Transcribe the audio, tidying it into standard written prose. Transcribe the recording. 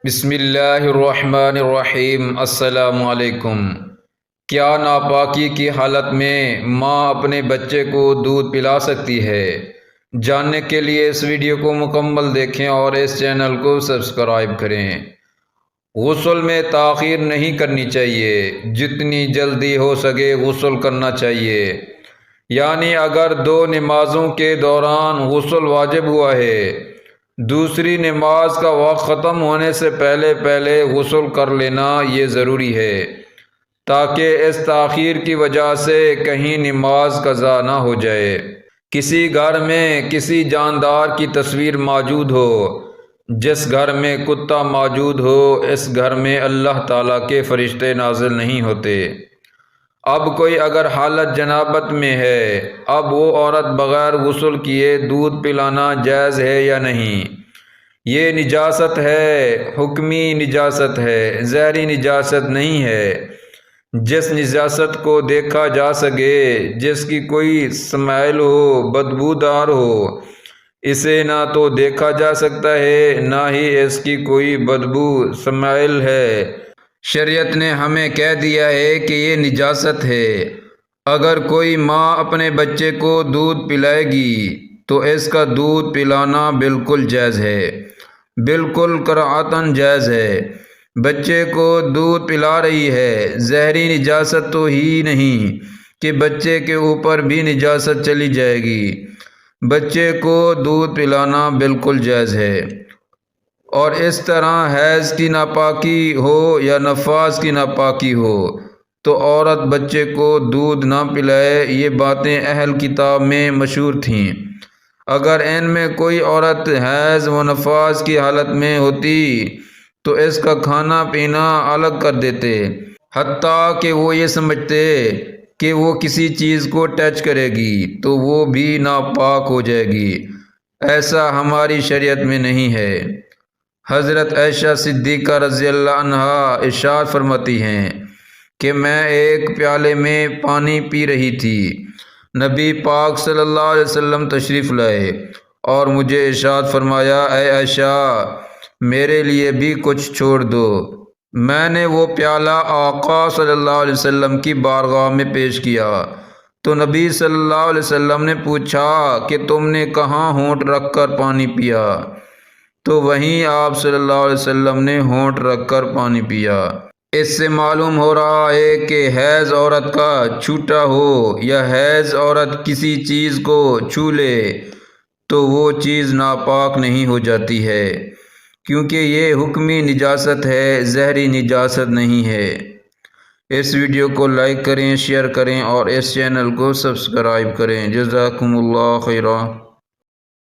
بسم اللہ الرحمن الرحیم۔ السلام علیکم۔ کیا ناپاکی کی حالت میں ماں اپنے بچے کو دودھ پلا سکتی ہے؟ جاننے کے لیے اس ویڈیو کو مکمل دیکھیں اور اس چینل کو سبسکرائب کریں۔ غسل میں تاخیر نہیں کرنی چاہیے، جتنی جلدی ہو سکے غسل کرنا چاہیے۔ یعنی اگر دو نمازوں کے دوران غسل واجب ہوا ہے، دوسری نماز کا وقت ختم ہونے سے پہلے غسل کر لینا یہ ضروری ہے، تاکہ اس تاخیر کی وجہ سے کہیں نماز قضا نہ ہو جائے۔ کسی گھر میں کسی جاندار کی تصویر موجود ہو، جس گھر میں کتا موجود ہو، اس گھر میں اللہ تعالیٰ کے فرشتے نازل نہیں ہوتے۔ اب کوئی اگر حالت جنابت میں ہے، اب وہ عورت بغیر غسل کیے دودھ پلانا جائز ہے یا نہیں؟ یہ نجاست ہے، حکمی نجاست ہے، ظاہری نجاست نہیں ہے۔ جس نجاست کو دیکھا جا سکے، جس کی کوئی سمیل ہو، بدبودار ہو، اسے نہ تو دیکھا جا سکتا ہے، نہ ہی اس کی کوئی بدبو سمیل ہے۔ شریعت نے ہمیں کہہ دیا ہے کہ یہ نجاست ہے۔ اگر کوئی ماں اپنے بچے کو دودھ پلائے گی تو اس کا دودھ پلانا بالکل جائز ہے، بالکل قطعاً جائز ہے۔ بچے کو دودھ پلا رہی ہے، ظاہری نجاست تو ہی نہیں کہ بچے کے اوپر بھی نجاست چلی جائے گی۔ بچے کو دودھ پلانا بالکل جائز ہے۔ اور اس طرح حیض کی ناپاکی ہو یا نفاس کی ناپاکی ہو تو عورت بچے کو دودھ نہ پلائے۔ یہ باتیں اہل کتاب میں مشہور تھیں۔ اگر ان میں کوئی عورت حیض و نفاس کی حالت میں ہوتی تو اس کا کھانا پینا الگ کر دیتے، حتیٰ کہ وہ یہ سمجھتے کہ وہ کسی چیز کو ٹچ کرے گی تو وہ بھی ناپاک ہو جائے گی۔ ایسا ہماری شریعت میں نہیں ہے۔ حضرت عائشہ صدیقہ رضی اللہ عنہا ارشاد فرماتی ہیں کہ میں ایک پیالے میں پانی پی رہی تھی، نبی پاک صلی اللہ علیہ وسلم تشریف لائے اور مجھے ارشاد فرمایا، اے عائشہ میرے لیے بھی کچھ چھوڑ دو۔ میں نے وہ پیالہ آقا صلی اللہ علیہ وسلم کی بارگاہ میں پیش کیا تو نبی صلی اللہ علیہ وسلم نے پوچھا کہ تم نے کہاں ہونٹ رکھ کر پانی پیا؟ تو وہیں آپ صلی اللہ علیہ وسلم نے ہونٹ رکھ کر پانی پیا۔ اس سے معلوم ہو رہا ہے کہ حیض عورت کا چھوٹا ہو یا حیض عورت کسی چیز کو چھو لے تو وہ چیز ناپاک نہیں ہو جاتی ہے، کیونکہ یہ حکمی نجاست ہے، ظاہری نجاست نہیں ہے۔ اس ویڈیو کو لائک کریں، شیئر کریں اور اس چینل کو سبسکرائب کریں۔ جزاکم اللہ خیرا۔